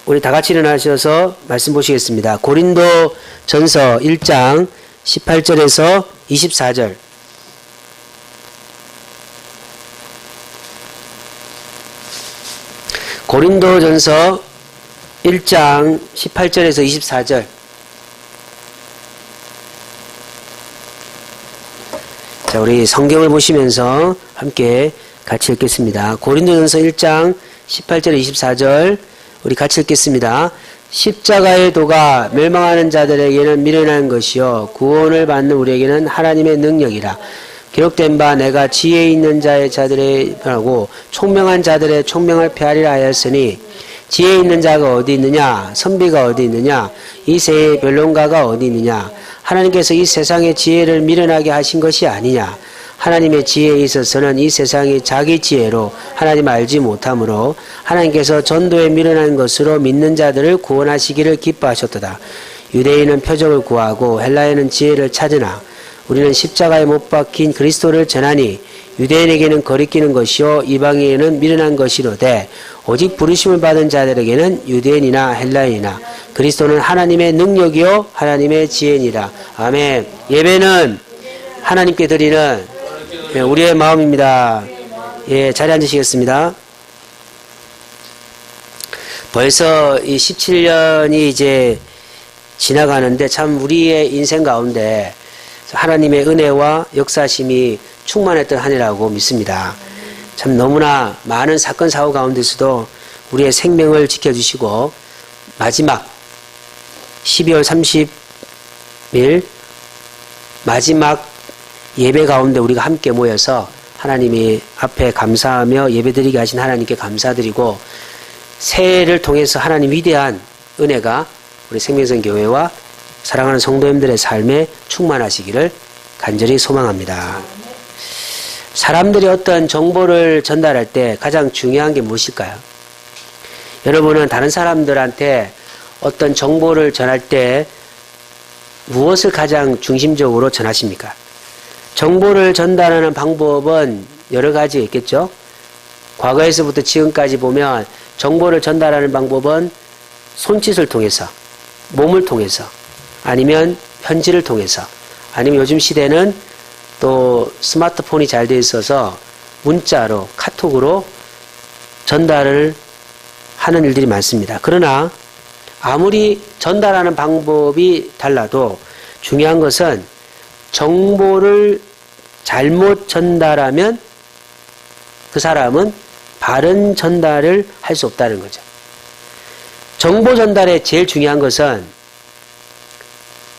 우리 다 같이 일어나셔서 말씀 보시겠습니다. 고린도 전서 1장 18절에서 24절. 고린도 전서 1장 18절에서 24절. 자, 우리 성경을 보시면서 함께 같이 읽겠습니다. 고린도전서 1장 18절 24절 우리 같이 읽겠습니다. 십자가의 도가 멸망하는 자들에게는 미련한 것이요 구원을 받는 우리에게는 하나님의 능력이라. 기록된 바 내가 지혜 있는 자의 자들의 편하고 총명한 자들의 총명을 폐하리라 하였으니 지혜 있는 자가 어디 있느냐 선비가 어디 있느냐 이 세의 변론가가 어디 있느냐. 하나님께서 이 세상의 지혜를 미련하게 하신 것이 아니냐. 하나님의 지혜에 있어서는 이 세상이 자기 지혜로 하나님 알지 못하므로 하나님께서 전도에 미련한 것으로 믿는 자들을 구원하시기를 기뻐하셨도다. 유대인은 표적을 구하고 헬라인은 지혜를 찾으나 우리는 십자가에 못 박힌 그리스도를 전하니 유대인에게는 거리끼는 것이요 이방인에게는 미련한 것이로되 오직 부르심을 받은 자들에게는 유대인이나 헬라인이나 그리스도는 하나님의 능력이요 하나님의 지혜니라. 아멘. 예배는 하나님께 드리는 우리의 마음입니다. 예, 자리에 앉으시겠습니다. 벌써 이 17년이 이제 지나가는데 참 우리의 인생 가운데 하나님의 은혜와 역사심이 충만했던 한 해라고 믿습니다. 참 너무나 많은 사건 사고 가운데서도 우리의 생명을 지켜주시고 마지막 12월 30일 마지막 예배 가운데 우리가 함께 모여서 하나님이 앞에 감사하며 예배드리게 하신 하나님께 감사드리고 새해를 통해서 하나님 위대한 은혜가 우리 생명선 교회와 사랑하는 성도님들의 삶에 충만하시기를 간절히 소망합니다. 사람들이 어떤 정보를 전달할 때 가장 중요한 게 무엇일까요? 여러분은 다른 사람들한테 어떤 정보를 전할 때 무엇을 가장 중심적으로 전하십니까? 정보를 전달하는 방법은 여러 가지 있겠죠? 과거에서부터 지금까지 보면 정보를 전달하는 방법은 손짓을 통해서, 몸을 통해서, 아니면 편지를 통해서, 아니면 요즘 시대는 또 스마트폰이 잘 돼 있어서 문자로, 카톡으로 전달을 하는 일들이 많습니다. 그러나 아무리 전달하는 방법이 달라도 중요한 것은 정보를 잘못 전달하면 그 사람은 바른 전달을 할 수 없다는 거죠. 정보 전달에 제일 중요한 것은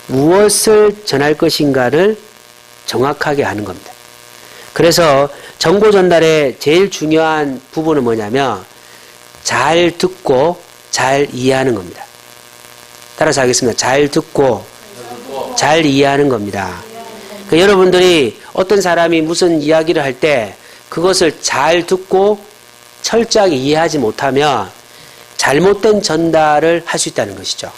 무엇을 전할 것인가를 정확하게 아는 겁니다. 그래서 정보 전달의 제일 중요한 부분은 뭐냐면 잘 듣고 잘 이해하는 겁니다. 따라서 하겠습니다. 잘 듣고 잘 이해하는 겁니다. 그러니까 여러분들이 어떤 사람이 무슨 이야기를 할 때 그것을 잘 듣고 철저하게 이해하지 못하면 잘못된 전달을 할 수 있다는 것이죠.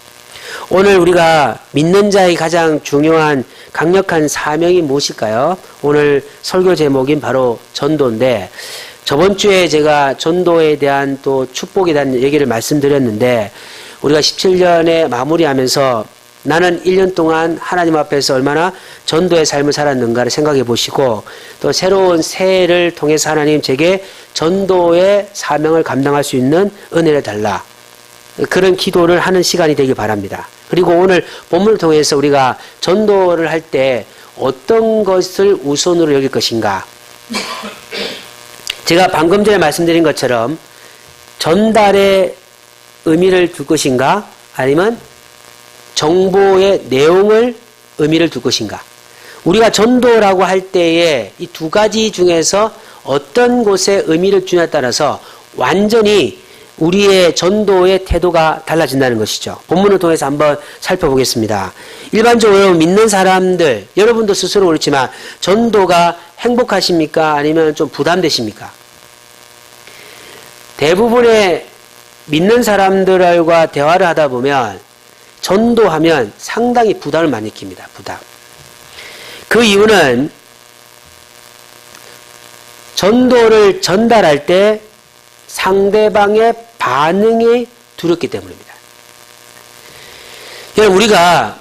오늘 우리가 믿는 자의 가장 중요한 강력한 사명이 무엇일까요? 오늘 설교 제목인 바로 전도인데 저번 주에 제가 전도에 대한 또 축복에 대한 얘기를 말씀드렸는데 우리가 17년에 마무리하면서 나는 1년 동안 하나님 앞에서 얼마나 전도의 삶을 살았는가를 생각해 보시고 또 새로운 새해를 통해서 하나님 제게 전도의 사명을 감당할 수 있는 은혜를 달라. 그런 기도를 하는 시간이 되길 바랍니다. 그리고 오늘 본문을 통해서 우리가 전도를 할 때 어떤 것을 우선으로 여길 것인가. 제가 방금 전에 말씀드린 것처럼 전달의 의미를 둘 것인가 아니면 정보의 내용을 의미를 둘 것인가. 우리가 전도라고 할 때에 이 두 가지 중에서 어떤 곳에 의미를 주냐에 따라서 완전히 우리의 전도의 태도가 달라진다는 것이죠. 본문을 통해서 한번 살펴보겠습니다. 일반적으로 믿는 사람들, 여러분도 스스로 그렇지만 전도가 행복하십니까? 아니면 좀 부담되십니까? 대부분의 믿는 사람들과 대화를 하다 보면 전도하면 상당히 부담을 많이 느낍니다. 부담. 그 이유는 전도를 전달할 때 상대방의 반응이 두렵기 때문입니다. 여러분, 우리가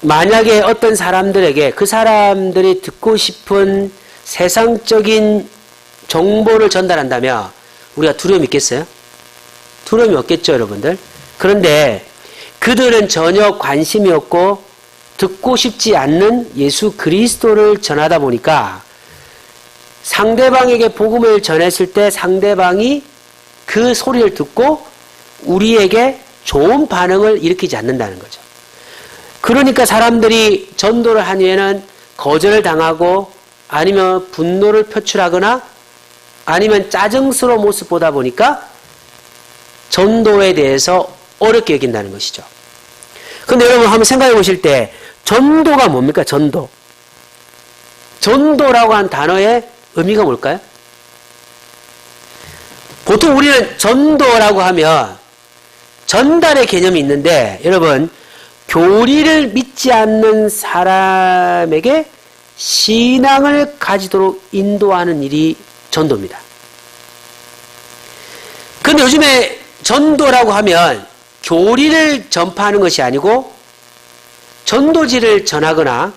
만약에 어떤 사람들에게 그 사람들이 듣고 싶은 세상적인 정보를 전달한다면 우리가 두려움이 있겠어요? 두려움이 없겠죠, 여러분들? 그런데 그들은 전혀 관심이 없고 듣고 싶지 않는 예수 그리스도를 전하다 보니까 상대방에게 복음을 전했을 때 상대방이 그 소리를 듣고 우리에게 좋은 반응을 일으키지 않는다는 거죠. 그러니까 사람들이 전도를 한 후에는 거절을 당하고 아니면 분노를 표출하거나 아니면 짜증스러운 모습 보다 보니까 전도에 대해서 어렵게 여긴다는 것이죠. 근데 여러분 한번 생각해 보실 때 전도가 뭡니까? 전도. 전도라고 한 단어의 의미가 뭘까요? 보통 우리는 전도라고 하면 전달의 개념이 있는데 여러분 교리를 믿지 않는 사람에게 신앙을 가지도록 인도하는 일이 전도입니다. 그런데 요즘에 전도라고 하면 교리를 전파하는 것이 아니고 전도지를 전하거나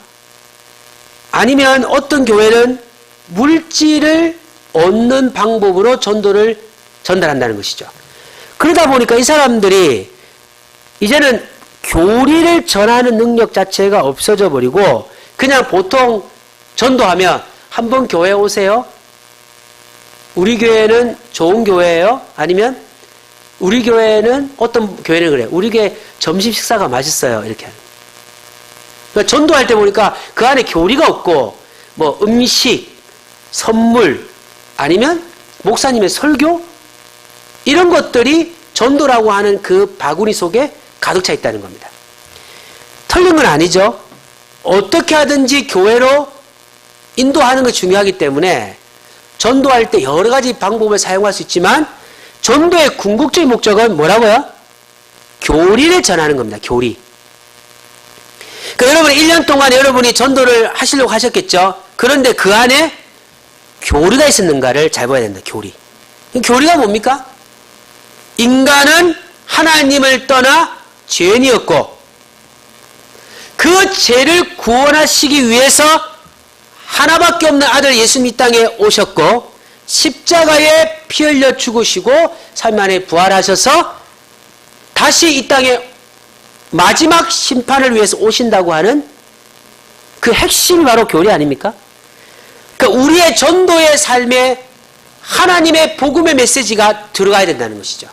아니면 어떤 교회는 물질을 얻는 방법으로 전도를 전달한다는 것이죠. 그러다 보니까 이 사람들이 이제는 교리를 전하는 능력 자체가 없어져 버리고 그냥 보통 전도하면 한번 교회 오세요. 우리 교회는 좋은 교회예요. 아니면 우리 교회는 어떤 교회는 그래요. 우리 교회 점심 식사가 맛있어요. 이렇게 하는. 그러니까 전도할 때 보니까 그 안에 교리가 없고 뭐 음식, 선물 아니면 목사님의 설교 이런 것들이 전도라고 하는 그 바구니 속에 가득 차 있다는 겁니다. 틀린 건 아니죠. 어떻게 하든지 교회로 인도하는 것이 중요하기 때문에 전도할 때 여러 가지 방법을 사용할 수 있지만 전도의 궁극적인 목적은 뭐라고요? 교리를 전하는 겁니다. 교리. 그러니까 여러분 1년 동안 여러분이 전도를 하시려고 하셨겠죠. 그런데 그 안에 교리가 있었는가를 잘 봐야 된다. 교리. 교리가 뭡니까? 인간은 하나님을 떠나 죄인이었고 그 죄를 구원하시기 위해서 하나밖에 없는 아들 예수님 이 땅에 오셨고 십자가에 피 흘려 죽으시고 3일 만에 부활하셔서 다시 이 땅에 마지막 심판을 위해서 오신다고 하는 그 핵심이 바로 교리 아닙니까? 그러니까 우리의 전도의 삶에 하나님의 복음의 메시지가 들어가야 된다는 것이죠.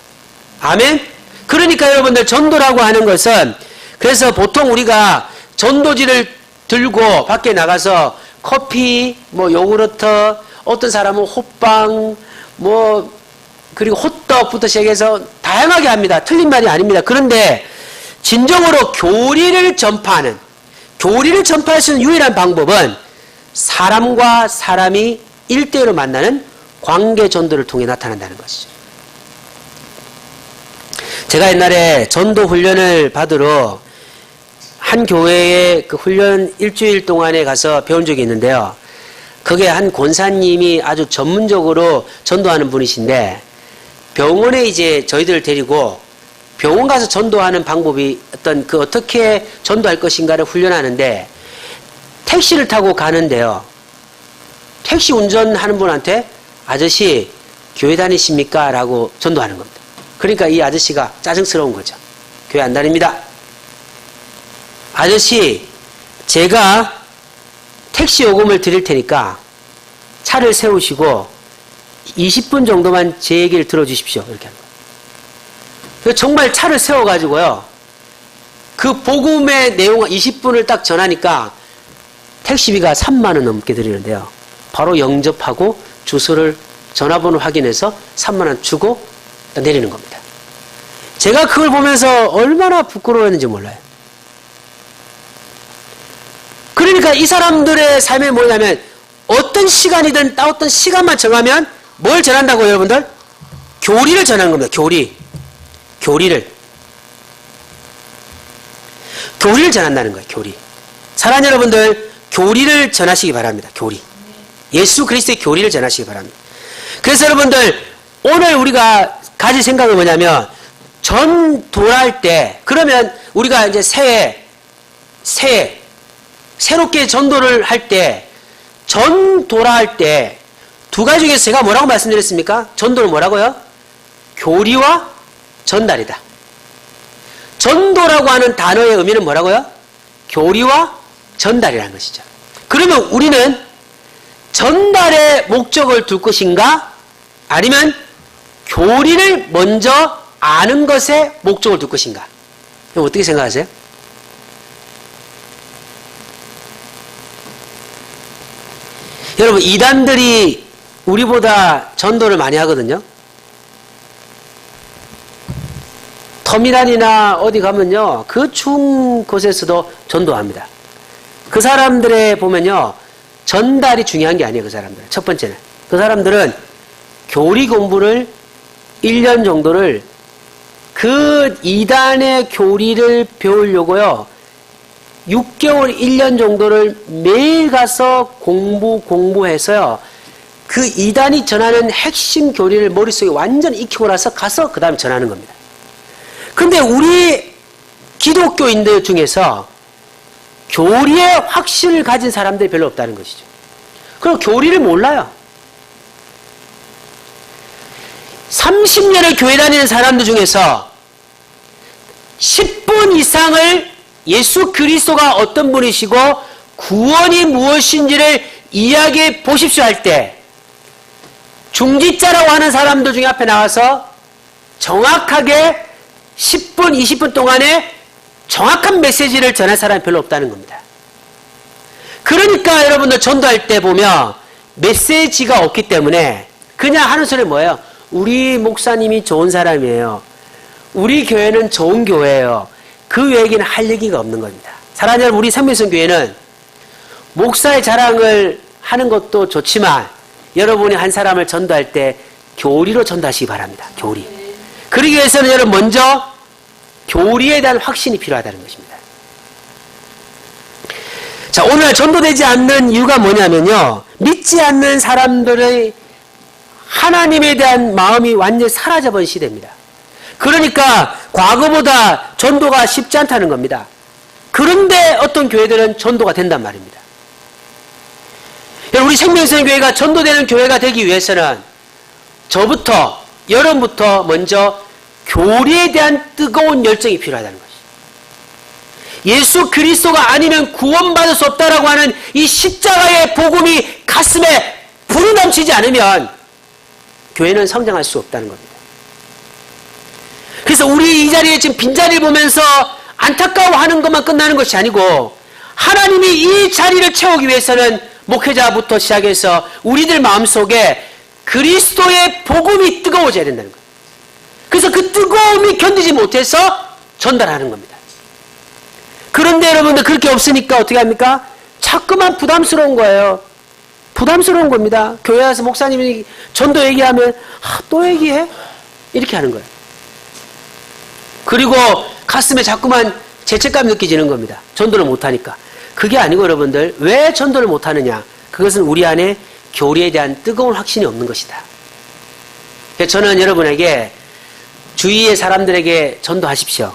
아멘? 그러니까 여러분들 전도라고 하는 것은 그래서 보통 우리가 전도지를 들고 밖에 나가서 커피, 뭐 요구르트, 어떤 사람은 호빵, 뭐 그리고 호떡부터 시작해서 다양하게 합니다. 틀린 말이 아닙니다. 그런데 진정으로 교리를 전파하는 교리를 전파할 수 있는 유일한 방법은 사람과 사람이 1대1로 만나는 관계 전도를 통해 나타난다는 것이죠. 제가 옛날에 전도 훈련을 받으러 한 교회에 그 훈련 일주일 동안에 가서 배운 적이 있는데요. 그게 한 권사님이 아주 전문적으로 전도하는 분이신데 병원에 이제 저희들을 데리고 병원 가서 전도하는 방법이 어떻게 전도할 것인가를 훈련하는데 택시를 타고 가는데요. 택시 운전하는 분한테 아저씨 교회 다니십니까? 라고 전도하는 겁니다. 그러니까 이 아저씨가 짜증스러운 거죠. 교회 안 다닙니다. 아저씨 제가 택시 요금을 드릴 테니까 차를 세우시고 20분 정도만 제 얘기를 들어주십시오. 이렇게 하는 거예요. 정말 차를 세워가지고요. 그 복음의 내용 20분을 딱 전하니까 택시비가 3만 원 넘게 드리는데요. 바로 영접하고 주소를 전화번호 확인해서 3만 원 주고 내리는 겁니다. 제가 그걸 보면서 얼마나 부끄러워했는지 몰라요. 그러니까 이 사람들의 삶이 뭐냐면 어떤 시간이든 어떤 시간만 정하면 뭘 전한다고요, 여러분들? 교리를 전하는 겁니다. 교리를 전한다는 거예요. 교리. 사랑하는 여러분들, 교리를 전하시기 바랍니다. 교리. 예수 그리스도의 교리를 전하시기 바랍니다. 그래서 여러분들 오늘 우리가 가질 생각은 뭐냐면 전도할 때, 그러면 우리가 이제 새롭게 전도를 할 때, 전도라 할 때, 두 가지 중에서 제가 뭐라고 말씀드렸습니까? 전도는 뭐라고요? 교리와 전달이다. 전도라고 하는 단어의 의미는 뭐라고요? 교리와 전달이라는 것이죠. 그러면 우리는 전달에 목적을 둘 것인가? 아니면 교리를 먼저 아는 것에 목적을 둘 것인가? 어떻게 생각하세요? 여러분, 이단들이 우리보다 전도를 많이 하거든요. 터미널이나 어디 가면요, 그 추운 곳에서도 전도합니다. 그 사람들의 보면요, 전달이 중요한 게 아니에요. 그 사람들은. 첫 번째는 그 사람들은 교리 공부를 1년 정도를 그 이단의 교리를 배우려고요, 6개월 1년 정도를 매일 가서 공부해서요, 그 이단이 전하는 핵심 교리를 머릿속에 완전히 익히고 나서 가서 그 다음에 전하는 겁니다. 근데 우리 기독교인들 중에서 교리에 확신을 가진 사람들이 별로 없다는 것이죠. 그리고 교리를 몰라요. 30년을 교회 다니는 사람들 중에서 10분 이상을 예수 그리스도가 어떤 분이시고 구원이 무엇인지를 이야기해 보십시오 할 때, 중지자라고 하는 사람들 중에 앞에 나와서 정확하게 10분, 20분 동안에 정확한 메시지를 전할 사람이 별로 없다는 겁니다. 그러니까 여러분들 전도할 때 보면 메시지가 없기 때문에 그냥 하는 소리 뭐예요? 우리 목사님이 좋은 사람이에요. 우리 교회는 좋은 교회예요. 그 외에는 할 얘기가 없는 겁니다. 사랑하는 여러분, 우리 생명성 교회는 목사의 자랑을 하는 것도 좋지만 여러분이 한 사람을 전도할 때 교리로 전도하시기 바랍니다. 교리. 그러기 위해서는 여러분 먼저 교리에 대한 확신이 필요하다는 것입니다. 자, 오늘 전도되지 않는 이유가 뭐냐면요, 믿지 않는 사람들의 하나님에 대한 마음이 완전히 사라져버린 시대입니다. 그러니까 과거보다 전도가 쉽지 않다는 겁니다. 그런데 어떤 교회들은 전도가 된단 말입니다. 우리 생명성 교회가 전도되는 교회가 되기 위해서는 저부터, 여러분부터 먼저 교리에 대한 뜨거운 열정이 필요하다는 것이죠. 예수 그리스도가 아니면 구원받을 수 없다라고 하는 이 십자가의 복음이 가슴에 불이 넘치지 않으면 교회는 성장할 수 없다는 겁니다. 그래서 우리 이 자리에 지금 빈자리를 보면서 안타까워하는 것만 끝나는 것이 아니고, 하나님이 이 자리를 채우기 위해서는 목회자부터 시작해서 우리들 마음속에 그리스도의 복음이 뜨거워져야 된다는 거예요. 그래서 그 뜨거움이 견디지 못해서 전달하는 겁니다. 그런데 여러분들 그렇게 없으니까 어떻게 합니까? 자꾸만 부담스러운 거예요. 부담스러운 겁니다. 교회 와서 목사님이 전도 얘기하면 또 얘기해? 이렇게 하는 거예요. 그리고 가슴에 자꾸만 죄책감 느껴지는 겁니다. 전도를 못하니까. 그게 아니고 여러분들, 왜 전도를 못하느냐? 그것은 우리 안에 교리에 대한 뜨거운 확신이 없는 것이다. 저는 여러분에게 주위의 사람들에게 전도하십시오.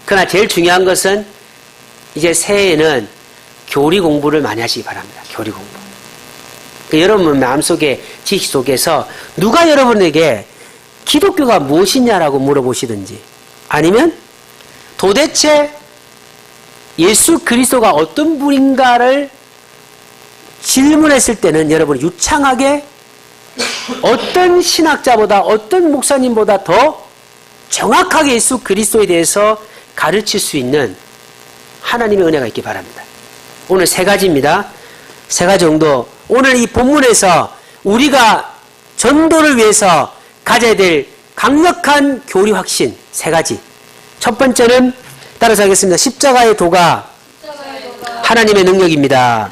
그러나 제일 중요한 것은 이제 새해에는 교리 공부를 많이 하시기 바랍니다. 교리 공부. 여러분 마음속에, 지식 속에서 누가 여러분에게 기독교가 무엇이냐라고 물어보시든지, 아니면 도대체 예수 그리스도가 어떤 분인가를 질문했을 때는 여러분 유창하게 어떤 신학자보다, 어떤 목사님보다 더 정확하게 예수 그리스도에 대해서 가르칠 수 있는 하나님의 은혜가 있기 바랍니다. 오늘 3가지입니다. 3가지 정도. 오늘 이 본문에서 우리가 전도를 위해서 가져야 될 강력한 교리 확신 3가지. 첫 번째는 따라서 하겠습니다. 십자가의 도가 하나님의 능력입니다.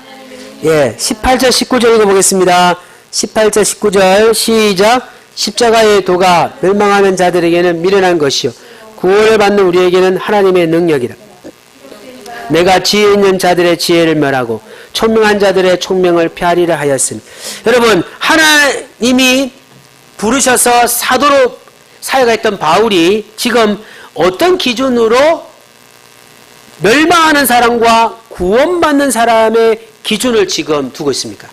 예, 18절 19절 읽어보겠습니다. 18절 19절 시작. 십자가의 도가 멸망하는 자들에게는 미련한 것이요 구원을 받는 우리에게는 하나님의 능력이다. 내가 지혜 있는 자들의 지혜를 멸하고 총명한 자들의 총명을 폐하리라 하였으니. 여러분, 하나님이 부르셔서 사회가 했던 바울이 지금 어떤 기준으로 멸망하는 사람과 구원받는 사람의 기준을 지금 두고 있습니까?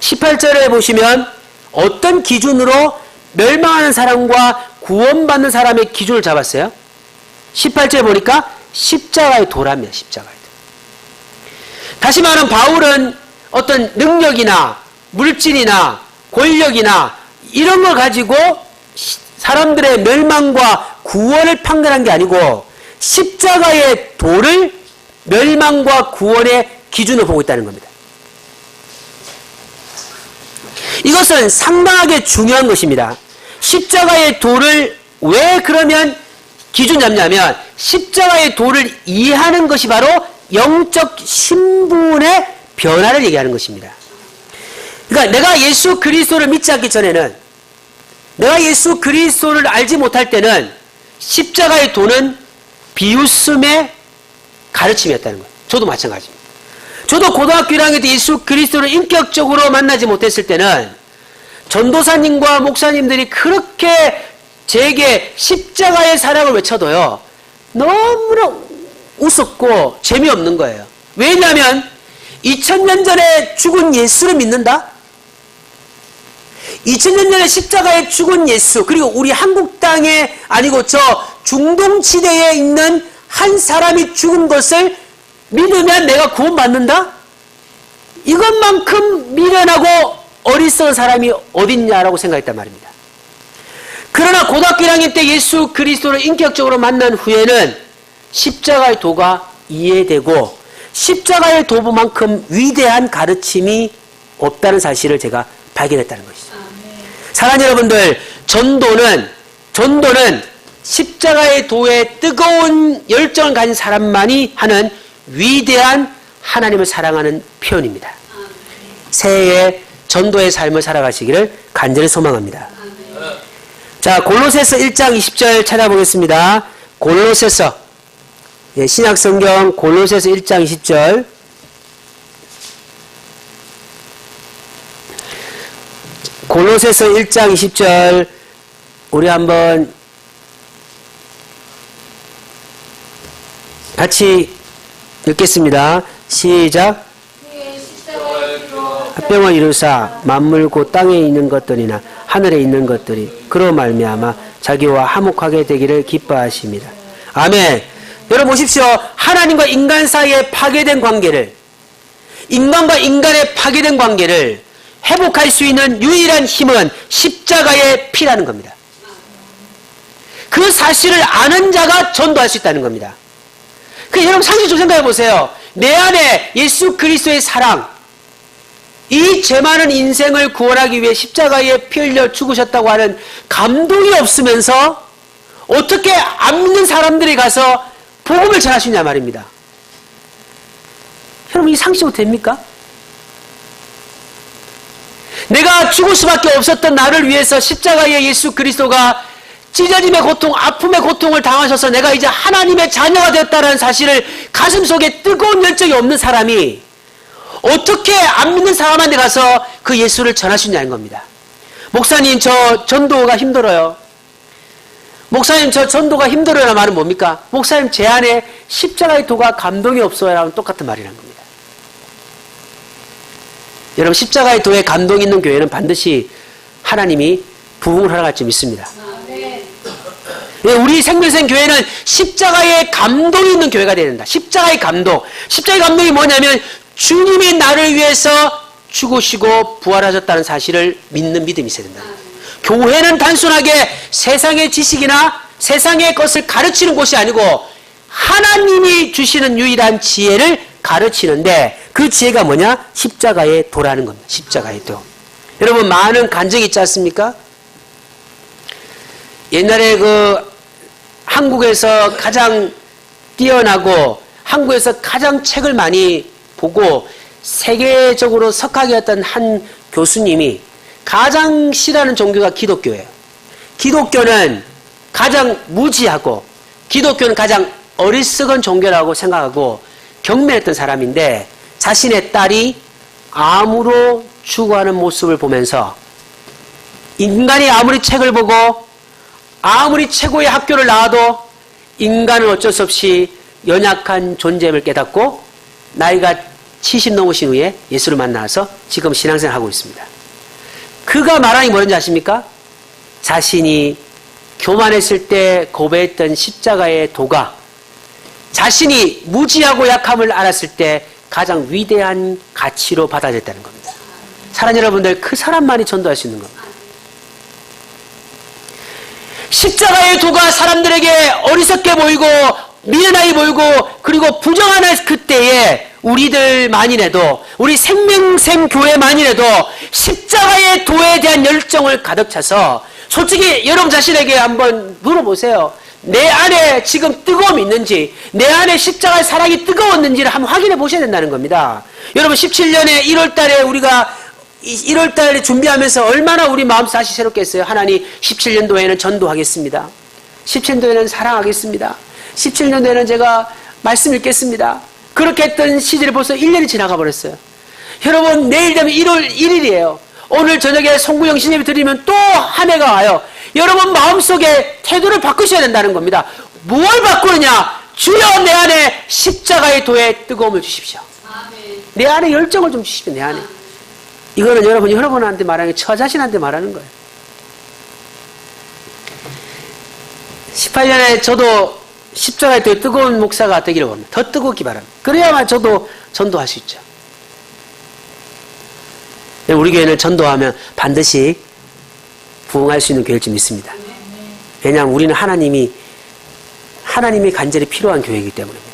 18절에 보시면 어떤 기준으로 멸망하는 사람과 구원받는 사람의 기준을 잡았어요? 18절에 보니까 십자가의 도랍니다. 십자가의 도. 다시 말하면 바울은 어떤 능력이나 물질이나 권력이나 이런 걸 가지고 사람들의 멸망과 구원을 판단한 게 아니고 십자가의 도를 멸망과 구원의 기준으로 보고 있다는 겁니다. 이것은 상당하게 중요한 것입니다. 십자가의 도를 왜 그러면 기준 잡냐면 십자가의 도를 이해하는 것이 바로 영적 신분의 변화를 얘기하는 것입니다. 그러니까 내가 예수 그리스도를 믿지 않기 전에는, 내가 예수 그리스도를 알지 못할 때는 십자가의 도는 비웃음의 가르침이었다는 거예요. 저도 마찬가지입니다. 저도 고등학교 1학년 때 예수 그리스도를 인격적으로 만나지 못했을 때는 전도사님과 목사님들이 그렇게 제게 십자가의 사랑을 외쳐도요, 너무나 웃었고 재미없는 거예요. 왜냐하면 2000년 전에 죽은 예수를 믿는다? 2000년 전에 십자가에 죽은 예수, 그리고 우리 한국 땅에 아니고 저 중동지대에 있는 한 사람이 죽은 것을 믿으면 내가 구원받는다? 이것만큼 미련하고 어리석은 사람이 어딨냐라고 생각했단 말입니다. 그러나 고등학교 1학년 때 예수 그리스도를 인격적으로 만난 후에는 십자가의 도가 이해되고 십자가의 도만큼 위대한 가르침이 없다는 사실을 제가 발견했다는 것이죠. 사랑하는 여러분들, 전도는 십자가의 도에 뜨거운 열정을 가진 사람만이 하는 위대한 하나님을 사랑하는 표현입니다. 새해에 전도의 삶을 살아가시기를 간절히 소망합니다. 자, 골로새서 1장 20절 찾아보겠습니다. 골로새서, 신약성경 골로새서 1장 20절. 골로새서 1장 20절 우리 한번 같이 읽겠습니다. 시작. 합병을 이루사 만물 곧 땅에 있는 것들이나 하늘에 있는 것들이 그로 말미암아 자기와 화목하게 되기를 기뻐하십니다. 아멘. 여러분 보십시오. 하나님과 인간 사이에 파괴된 관계를, 인간과 인간의 파괴된 관계를 회복할 수 있는 유일한 힘은 십자가의 피라는 겁니다. 그 사실을 아는 자가 전도할 수 있다는 겁니다. 여러분 상식적으로 생각해 보세요. 내 안에 예수 그리스도의 사랑, 이 죄 많은 인생을 구원하기 위해 십자가에 피 흘려 죽으셨다고 하는 감동이 없으면서 어떻게 안 믿는 사람들이 가서 복음을 전할 수 있냐 말입니다. 여러분 이 상식으로 됩니까? 내가 죽을 수밖에 없었던 나를 위해서 십자가에 예수 그리스도가 찢어짐의 고통, 아픔의 고통을 당하셔서 내가 이제 하나님의 자녀가 되었다는 사실을 가슴속에 뜨거운 열정이 없는 사람이 어떻게 안 믿는 사람한테 가서 그 예수를 전할 수 있냐는 겁니다. 목사님 저 전도가 힘들어요. 목사님 저 전도가 힘들어요라는 말은 뭡니까? 목사님 제 안에 십자가의 도가 감동이 없어요 라는 똑같은 말이라는 겁니다. 여러분 십자가의 도에 감동이 있는 교회는 반드시 하나님이 부흥을 허락할 줄 믿습니다. 우리 생명생 교회는 십자가의 감동이 있는 교회가 되야 된다. 십자가의 감동. 십자가의 감동이 뭐냐면 주님이 나를 위해서 죽으시고 부활하셨다는 사실을 믿는 믿음이 있어야 된다. 교회는 단순하게 세상의 지식이나 세상의 것을 가르치는 곳이 아니고 하나님이 주시는 유일한 지혜를 가르치는데 그 지혜가 뭐냐? 십자가의 도라는 겁니다. 십자가의 도. 여러분 많은 간증이 있지 않습니까? 옛날에 한국에서 가장 뛰어나고 한국에서 가장 책을 많이 보고 세계적으로 석학이었던 한 교수님이 가장 싫어하는 종교가 기독교예요. 기독교는 가장 무지하고 기독교는 가장 어리석은 종교라고 생각하고 경멸했던 사람인데 자신의 딸이 암으로 죽어가는 모습을 보면서 인간이 아무리 책을 보고 아무리 최고의 학교를 나와도 인간은 어쩔 수 없이 연약한 존재임을 깨닫고 나이가 70 넘으신 후에 예수를 만나서 지금 신앙생활을 하고 있습니다. 그가 말하는 게 뭐였는지 아십니까? 자신이 교만했을 때 고배했던 십자가의 도가 자신이 무지하고 약함을 알았을 때 가장 위대한 가치로 받아들였다는 겁니다. 사랑하는 여러분들, 그 사람만이 전도할 수 있는 겁니다. 십자가의 도가 사람들에게 어리석게 보이고 미련하게 보이고 그리고 부정하는 그때에 우리들만이라도 우리 생명샘 교회만이라도 십자가의 도에 대한 열정을 가득 차서 솔직히 여러분 자신에게 한번 물어보세요. 내 안에 지금 뜨거움이 있는지, 내 안에 십자가의 사랑이 뜨거웠는지를 한번 확인해 보셔야 된다는 겁니다. 여러분 17년에 1월달에 우리가 1월달에 준비하면서 얼마나 우리 마음 다시 새롭게 했어요. 하나님 17년도에는 전도하겠습니다. 17년도에는 사랑하겠습니다. 17년도에는 제가 말씀 읽겠습니다. 그렇게 했던 시절이 벌써 1년이 지나가 버렸어요. 여러분 내일 되면 1월 1일이에요. 오늘 저녁에 송구영 신예배 드리면 또 한 해가 와요. 여러분 마음속에 태도를 바꾸셔야 된다는 겁니다. 뭘 바꾸느냐? 주여 내 안에 십자가의 도에 뜨거움을 주십시오. 내 안에 열정을 좀 주십시오. 내 안에. 이거는 여러분한테 말하는 게 저 자신한테 말하는 거예요. 18년에 저도 십자가의 도에 뜨거운 목사가 되기를 원합니다. 더 뜨겁기 바랍니다. 그래야만 저도 전도할 수 있죠. 우리 교회는 전도하면 반드시 부흥할 수 있는 교회일 줄 믿습니다. 왜냐하면 우리는 하나님이 간절히 필요한 교회이기 때문입니다.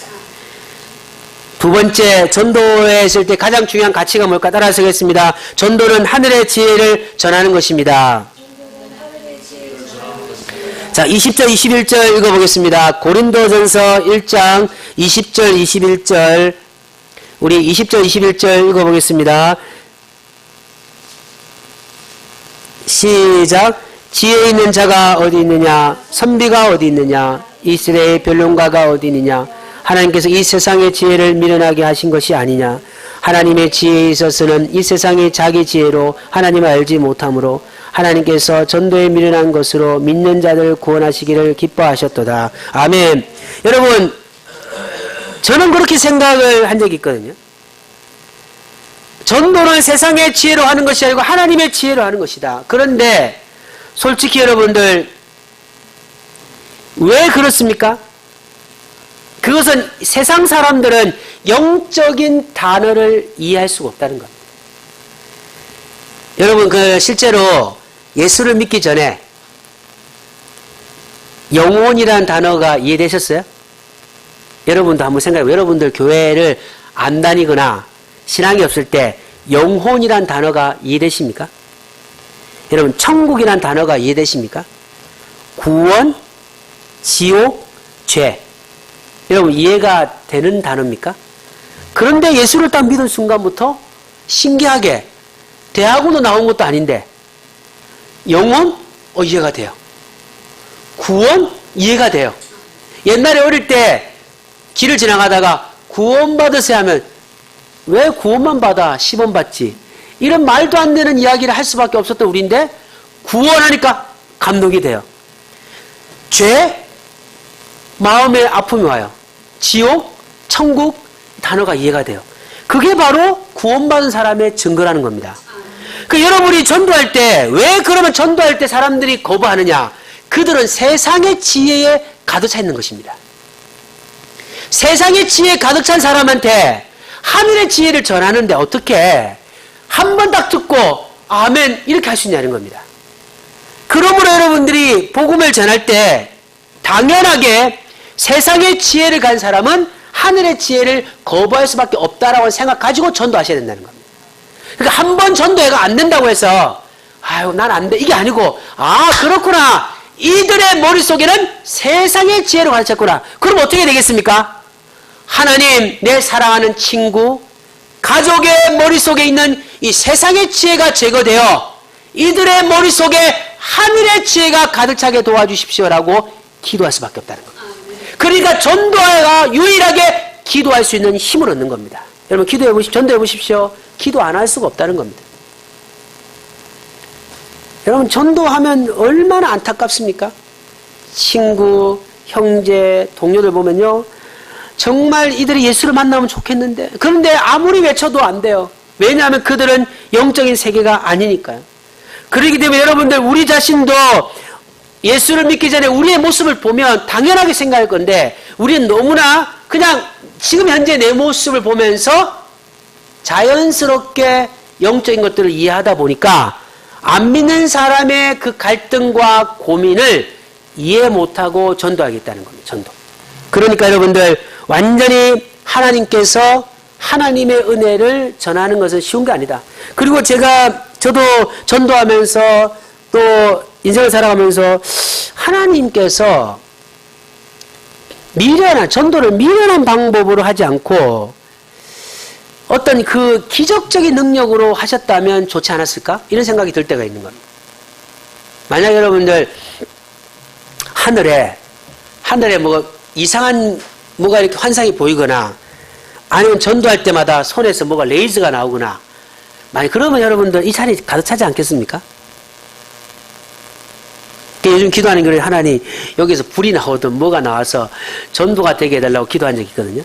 두 번째, 전도에 있을 때 가장 중요한 가치가 뭘까? 따라서 하겠습니다. 전도는 하늘의 지혜를 전하는 것입니다. 자, 20절, 21절 읽어보겠습니다. 고린도전서 1장 20절, 21절 우리 20절, 21절 읽어보겠습니다. 시작. 지혜 있는 자가 어디 있느냐? 선비가 어디 있느냐? 이스라엘 변론가가 어디 있느냐? 하나님께서 이 세상의 지혜를 미련하게 하신 것이 아니냐? 하나님의 지혜에 있어서는 이 세상이 자기 지혜로 하나님을 알지 못하므로 하나님께서 전도에 미련한 것으로 믿는 자들 구원하시기를 기뻐하셨도다. 아멘. 여러분, 저는 그렇게 생각을 한 적이 있거든요. 전도는 세상의 지혜로 하는 것이 아니고 하나님의 지혜로 하는 것이다. 그런데 솔직히 여러분들 왜 그렇습니까? 그것은 세상 사람들은 영적인 단어를 이해할 수가 없다는 겁니다. 여러분 실제로 예수를 믿기 전에 영혼이라는 단어가 이해되셨어요? 여러분도 한번 생각해보세요. 여러분들 교회를 안 다니거나 신앙이 없을 때 영혼이란 단어가 이해되십니까? 여러분 천국이란 단어가 이해되십니까? 구원, 지옥, 죄. 여러분 이해가 되는 단어입니까? 그런데 예수를 딱 믿은 순간부터 신기하게 대학원도 나온 것도 아닌데 영혼? 이해가 돼요. 구원? 이해가 돼요. 옛날에 어릴 때 길을 지나가다가 구원받으세요 하면 왜 구원만 받아 10원 받지? 이런 말도 안 되는 이야기를 할 수밖에 없었던 우리인데 구원하니까 감동이 돼요. 죄? 마음에 아픔이 와요. 지옥? 천국? 단어가 이해가 돼요. 그게 바로 구원받은 사람의 증거라는 겁니다. 여러분이 전도할 때 왜 그러면 전도할 때 사람들이 거부하느냐? 그들은 세상의 지혜에 가득 차 있는 것입니다. 세상의 지혜에 가득 찬 사람한테 하늘의 지혜를 전하는데 어떻게 한 번 딱 듣고 아멘 이렇게 할 수 있냐는 겁니다. 그러므로 여러분들이 복음을 전할 때 당연하게 세상의 지혜를 간 사람은 하늘의 지혜를 거부할 수밖에 없다라고 생각 가지고 전도하셔야 된다는 겁니다. 그러니까 한 번 전도가 안 된다고 해서 아유 난 안 돼 이게 아니고 그렇구나 이들의 머릿속에는 세상의 지혜로 가르쳤구나. 그럼 어떻게 되겠습니까? 하나님 내 사랑하는 친구 가족의 머릿속에 있는 이 세상의 지혜가 제거되어 이들의 머릿속에 하늘의 지혜가 가득 차게 도와주십시오라고 기도할 수밖에 없다는 겁니다. 그러니까 전도가 유일하게 기도할 수 있는 힘을 얻는 겁니다. 여러분 기도해 보십시오. 전도해 보십시오. 기도 안 할 수가 없다는 겁니다. 여러분 전도하면 얼마나 안타깝습니까? 친구, 형제, 동료들 보면요. 정말 이들이 예수를 만나면 좋겠는데 그런데 아무리 외쳐도 안 돼요. 왜냐하면 그들은 영적인 세계가 아니니까요. 그렇기 때문에 여러분들 우리 자신도 예수를 믿기 전에 우리의 모습을 보면 당연하게 생각할 건데 우리는 너무나 그냥 지금 현재 내 모습을 보면서 자연스럽게 영적인 것들을 이해하다 보니까 안 믿는 사람의 그 갈등과 고민을 이해 못하고 전도하겠다는 겁니다. 전도. 그러니까 여러분들 완전히 하나님께서 하나님의 은혜를 전하는 것은 쉬운 게 아니다. 그리고 저도 전도하면서 또 인생을 살아가면서 하나님께서 전도를 미련한 방법으로 하지 않고 어떤 그 기적적인 능력으로 하셨다면 좋지 않았을까? 이런 생각이 들 때가 있는 겁니다. 만약 여러분들 하늘에 이상한 뭐가 이렇게 환상이 보이거나 아니면 전도할 때마다 손에서 뭐가 레이저가 나오거나 만약 그러면 여러분들 이 자리 가득 차지 않겠습니까? 요즘 기도하는 게 하나님 여기서 불이 나오든 뭐가 나와서 전도가 되게 해달라고 기도한 적이 있거든요.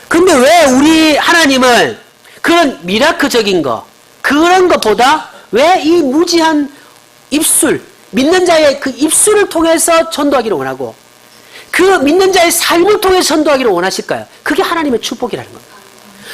근데 왜 우리 하나님은 그런 미라클적인 거 그런 것보다 왜 이 무지한 입술 믿는 자의 그 입술을 통해서 전도하기를 원하고 그 믿는 자의 삶을 통해서 전도하기를 원하실까요? 그게 하나님의 축복이라는 겁니다.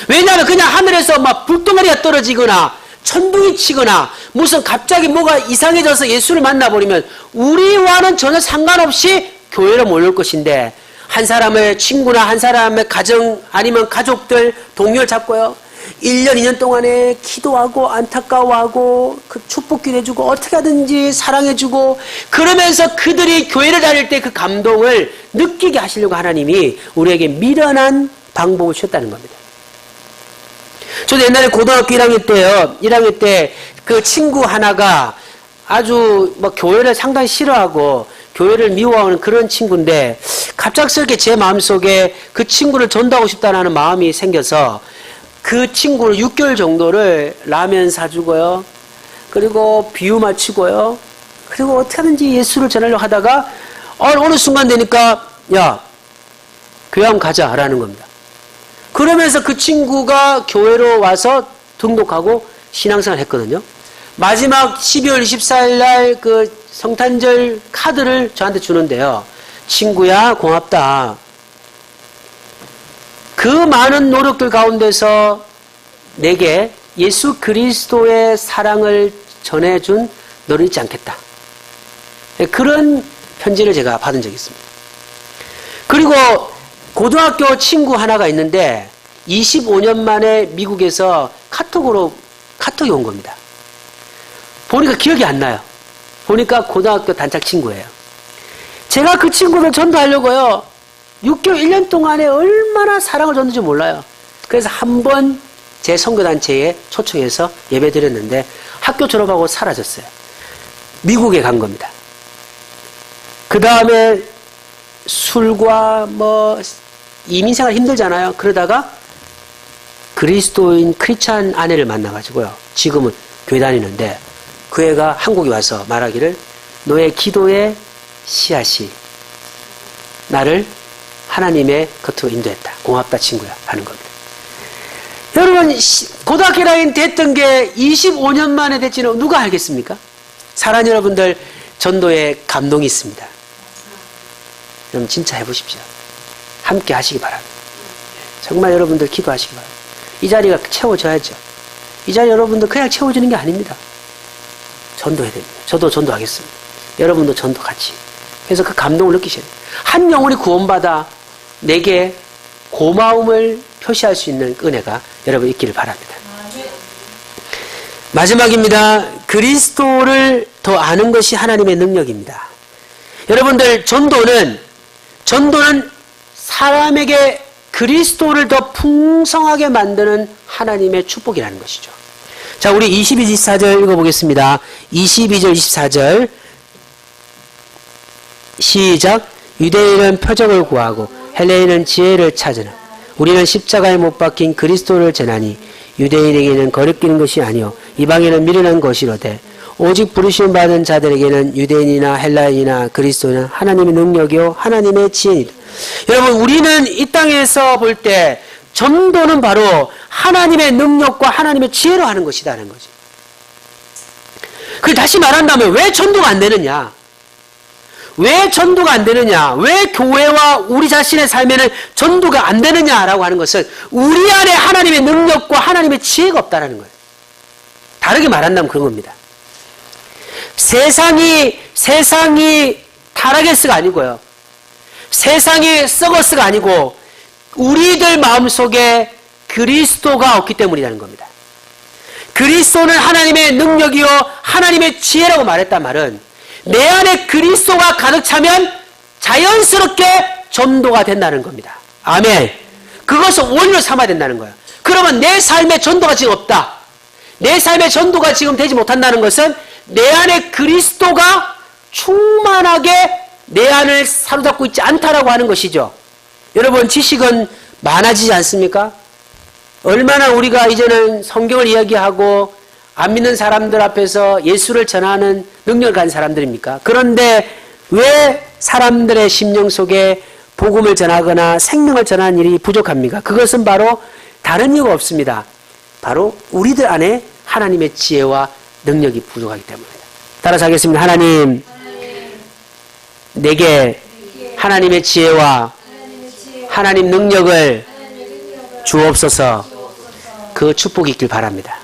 왜냐하면 그냥 하늘에서 막 불덩어리가 떨어지거나 천둥이 치거나 무슨 갑자기 뭐가 이상해져서 예수를 만나버리면 우리와는 전혀 상관없이 교회로 몰릴 것인데 한 사람의 친구나 한 사람의 가정 아니면 가족들 동료를 잡고요. 1년 2년 동안에 기도하고 안타까워하고 그 축복기도 해주고 어떻게 하든지 사랑해주고 그러면서 그들이 교회를 다닐 때 그 감동을 느끼게 하시려고 하나님이 우리에게 미련한 방법을 주셨다는 겁니다. 저도 옛날에 고등학교 1학년 때요. 1학년 때 그 친구 하나가 아주 뭐 교회를 상당히 싫어하고 교회를 미워하는 그런 친구인데 갑작스럽게 제 마음속에 그 친구를 전도하고 싶다는 마음이 생겨서 그 친구를 6개월 정도를 라면 사주고요. 그리고 비유 맞추고요. 그리고 어떻게 하든지 예수를 전하려고 하다가 어느 순간 되니까 야 교회 한번 가자라는 겁니다. 그러면서 그 친구가 교회로 와서 등록하고 신앙생활을 했거든요. 마지막 12월 24일 날 그 성탄절 카드를 저한테 주는데요. 친구야 고맙다. 그 많은 노력들 가운데서 내게 예수 그리스도의 사랑을 전해준 너를 잊지 않겠다. 그런 편지를 제가 받은 적이 있습니다. 그리고 고등학교 친구 하나가 있는데 25년 만에 미국에서 카톡이 온 겁니다. 보니까 기억이 안 나요. 보니까 고등학교 단짝 친구예요. 제가 그 친구를 전도하려고요. 6개월, 1년 동안에 얼마나 사랑을 줬는지 몰라요. 그래서 한 번 제 선교단체에 초청해서 예배 드렸는데 학교 졸업하고 사라졌어요. 미국에 간 겁니다. 그 다음에 술과 이민생활 힘들잖아요. 그러다가 그리스도인 크리스찬 아내를 만나가지고요. 지금은 교회 다니는데 그 애가 한국에 와서 말하기를 너의 기도의 씨앗이 나를 하나님의 겉으로 인도했다. 고맙다 친구야 하는 겁니다. 여러분 고등학교 라인 됐던 게 25년 만에 됐지는 누가 알겠습니까? 사랑하는 여러분들 전도에 감동이 있습니다. 여러분 진짜 해보십시오. 함께 하시기 바랍니다. 정말 여러분들 기도하시기 바랍니다. 이 자리가 채워져야죠. 이 자리 여러분들 그냥 채워지는 게 아닙니다. 전도해야 됩니다. 저도 전도하겠습니다. 여러분도 전도 같이. 그래서 그 감동을 느끼셔야 돼요. 한 영혼이 구원받아 내게 고마움을 표시할 수 있는 은혜가 여러분 있기를 바랍니다. 마지막입니다. 그리스도를 더 아는 것이 하나님의 능력입니다. 여러분들 전도는 사람에게 그리스도를 더 풍성하게 만드는 하나님의 축복이라는 것이죠. 자, 우리 22, 24절 읽어보겠습니다. 22절, 24절 시작. 유대인은 표적을 구하고 헬레인은 지혜를 찾으나 우리는 십자가에 못 박힌 그리스도를 전하니 유대인에게는 거리끼는 것이 아니요 이방인은 미련한 것이로되 오직 부르심 받은 자들에게는 유대인이나 헬라인이나 그리스도인은 하나님의 능력이요 하나님의 지혜이다. 여러분, 우리는 이 땅에서 볼 때 전도는 바로 하나님의 능력과 하나님의 지혜로 하는 것이다는 거지. 그 다시 말한다면 왜 전도가 안 되느냐? 왜 전도가 안 되느냐? 왜 교회와 우리 자신의 삶에는 전도가 안 되느냐라고 하는 것은 우리 안에 하나님의 능력과 하나님의 지혜가 없다는 거예요. 다르게 말한다면 그런 겁니다. 세상이 타라게스가 아니고요. 세상이 썩어스가 아니고 우리들 마음속에 그리스도가 없기 때문이라는 겁니다. 그리스도는 하나님의 능력이요 하나님의 지혜라고 말했단 말은 내 안에 그리스도가 가득 차면 자연스럽게 전도가 된다는 겁니다. 아멘. 그것을 원리로 삼아야 된다는 거예요. 그러면 내 삶에 전도가 지금 없다. 내 삶에 전도가 지금 되지 못한다는 것은 내 안에 그리스도가 충만하게 내 안을 사로잡고 있지 않다라고 하는 것이죠. 여러분, 지식은 많아지지 않습니까? 얼마나 우리가 이제는 성경을 이야기하고 안 믿는 사람들 앞에서 예수를 전하는 능력을 가진 사람들입니까? 그런데 왜 사람들의 심령 속에 복음을 전하거나 생명을 전하는 일이 부족합니까? 그것은 바로 다른 이유가 없습니다. 바로 우리들 안에 하나님의 지혜와 능력이 부족하기 때문입니다. 따라서 하겠습니다. 하나님, 내게 하나님의 지혜와 하나님 능력을 주옵소서. 그 축복이 있길 바랍니다.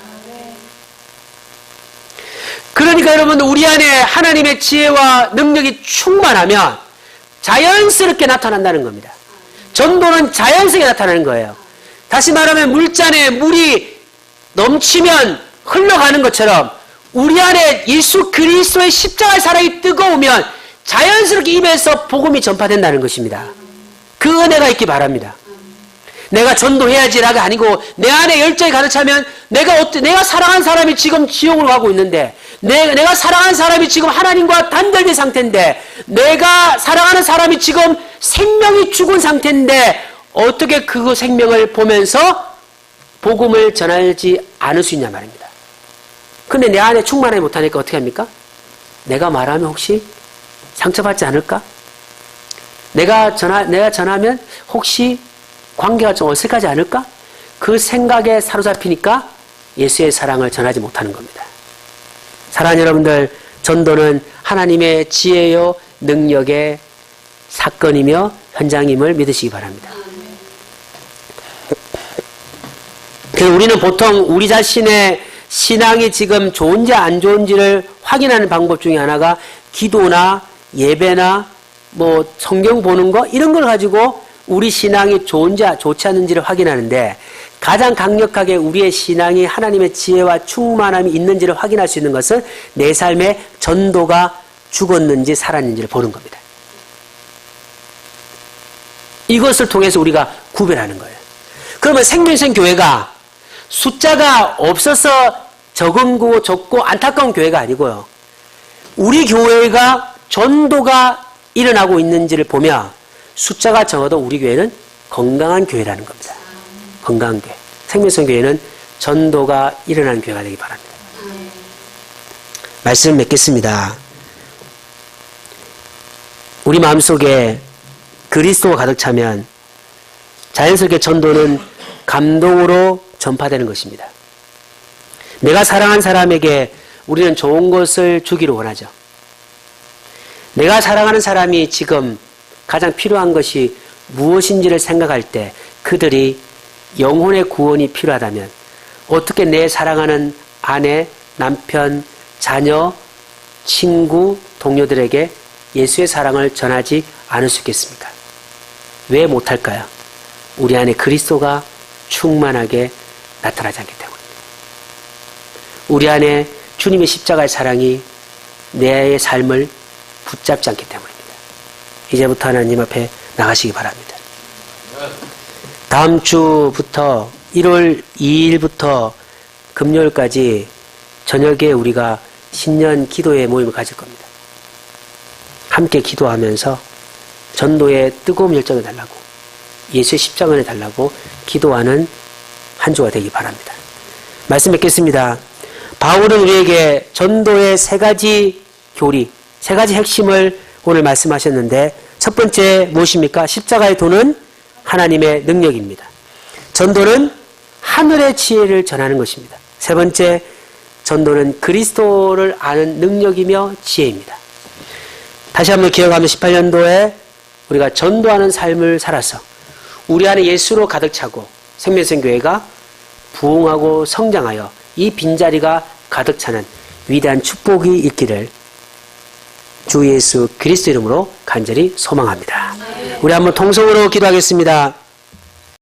그러니까 여러분, 우리 안에 하나님의 지혜와 능력이 충만하면 자연스럽게 나타난다는 겁니다. 전도는 자연스럽게 나타나는 거예요. 다시 말하면 물잔에 물이 넘치면 흘러가는 것처럼 우리 안에 예수 그리스도의 십자가의 사랑이 뜨거우면 자연스럽게 입에서 복음이 전파된다는 것입니다. 그 은혜가 있기 바랍니다. 내가 전도해야지라가 아니고 내 안에 열정이 가득 차면 내가 사랑하는 사람이 지금 지옥으로 가고 있는데 내가 사랑하는 사람이 지금 하나님과 단절된 상태인데 내가 사랑하는 사람이 지금 생명이 죽은 상태인데 어떻게 그 생명을 보면서 복음을 전하지 않을 수 있냐 말입니다. 근데 내 안에 충만하지 못하니까 어떻게 합니까? 내가 말하면 혹시 상처받지 않을까? 내가 전하면 혹시 관계가 좀 어색하지 않을까? 그 생각에 사로잡히니까 예수의 사랑을 전하지 못하는 겁니다. 사랑하는 여러분들, 전도는 하나님의 지혜요 능력의 사건이며 현장임을 믿으시기 바랍니다. 우리는 보통 우리 자신의 신앙이 지금 좋은지 안 좋은지를 확인하는 방법 중에 하나가 기도나 예배나 뭐 성경 보는 거 이런 걸 가지고 우리 신앙이 좋은지 좋지 않은지를 확인하는데 가장 강력하게 우리의 신앙이 하나님의 지혜와 충만함이 있는지를 확인할 수 있는 것은 내 삶에 전도가 죽었는지 살았는지를 보는 겁니다. 이것을 통해서 우리가 구별하는 거예요. 그러면 생명생 교회가 숫자가 없어서 적고 안타까운 교회가 아니고요. 우리 교회가 전도가 일어나고 있는지를 보면 숫자가 적어도 우리 교회는 건강한 교회라는 겁니다. 건강한 교회. 생명성 교회는 전도가 일어나는 교회가 되기 바랍니다. 말씀 맺겠습니다. 우리 마음속에 그리스도가 가득 차면 자연스럽게 전도는 감동으로 전파되는 것입니다. 내가 사랑한 사람에게 우리는 좋은 것을 주기를 원하죠. 내가 사랑하는 사람이 지금 가장 필요한 것이 무엇인지를 생각할 때 그들이 영혼의 구원이 필요하다면 어떻게 내 사랑하는 아내, 남편, 자녀, 친구, 동료들에게 예수의 사랑을 전하지 않을 수 있겠습니까? 왜 못할까요? 우리 안에 그리스도가 충만하게 나타나지 않기 때문입니다. 우리 안에 주님의 십자가의 사랑이 내 삶을 붙잡지 않기 때문입니다. 이제부터 하나님 앞에 나가시기 바랍니다. 다음 주부터 1월 2일부터 금요일까지 저녁에 우리가 신년 기도회 모임을 가질 겁니다. 함께 기도하면서 전도의 뜨거운 열정을 달라고 예수의 십자가를 달라고 기도하는 한 주가 되기 바랍니다. 말씀 뵙겠습니다. 바울은 우리에게 전도의 세 가지 교리, 세 가지 핵심을 오늘 말씀하셨는데 첫 번째 무엇입니까? 십자가의 도는 하나님의 능력입니다. 전도는 하늘의 지혜를 전하는 것입니다. 세 번째, 전도는 그리스도를 아는 능력이며 지혜입니다. 다시 한번 기억하면 18년도에 우리가 전도하는 삶을 살아서 우리 안에 예수로 가득 차고 생명선교회가 부흥하고 성장하여 이 빈자리가 가득 차는 위대한 축복이 있기를 주 예수 그리스도 이름으로 간절히 소망합니다. 우리 한번 통성으로 기도하겠습니다.